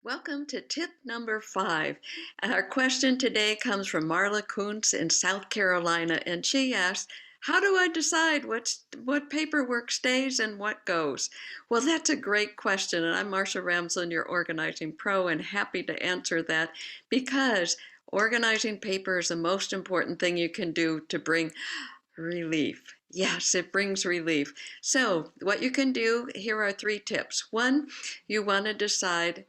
Welcome to tip number 5. Our question today comes from Marla Kuntz in South Carolina, and she asks, how do I decide what paperwork stays and what goes? Well, that's a great question, and I'm Marcia Ramsland, your organizing pro, and happy to answer that because organizing paper is the most important thing you can do to bring relief. Yes, it brings relief. So, what you can do, here are 3 tips. One, you want to decide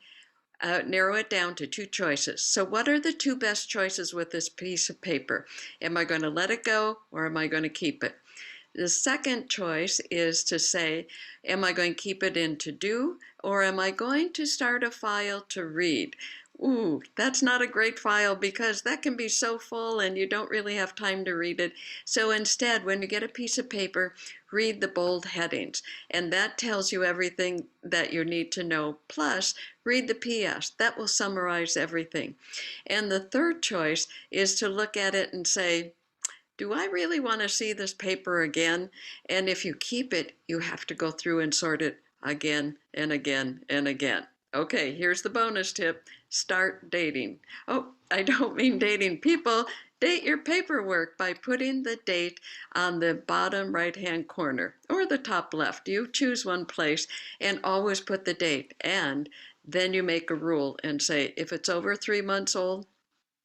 narrow it down to 2 choices. So what are the 2 best choices with this piece of paper? Am I going to let it go or am I going to keep it? The second choice is to say, am I going to keep it in to do or am I going to start a file to read? Ooh, that's not a great file because that can be so full and you don't really have time to read it. So instead, when you get a piece of paper, read the bold headings. And that tells you everything that you need to know. Plus, read the PS. That will summarize everything. And the third choice is to look at it and say, do I really want to see this paper again? And if you keep it, you have to go through and sort it again and again and again. Okay, here's the bonus tip. Start dating. Oh, I don't mean dating people. Date your paperwork by putting the date on the bottom right-hand corner or the top left. You choose one place and always put the date. And then you make a rule and say, if it's over 3 months old,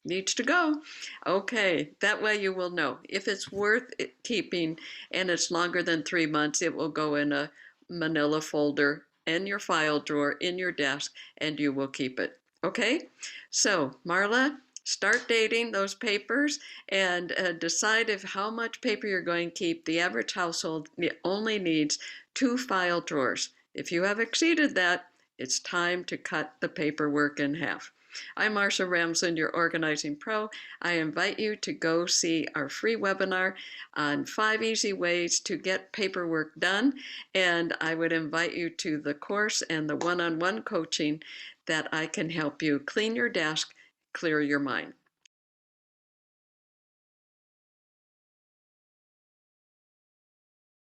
needs to go. Okay, that way you will know. If it's worth keeping and it's longer than 3 months, it will go in a manila folder in your file drawer in your desk and you will keep it. Okay, so Marla, start dating those papers and decide if how much paper you're going to keep. The average household only needs 2 file drawers. If you have exceeded that, it's time to cut the paperwork in half. I'm Marcia Ramsland, your organizing pro. I invite you to go see our free webinar on 5 easy ways to get paperwork done. And I would invite you to the course and the one-on-one coaching that I can help you clean your desk, clear your mind.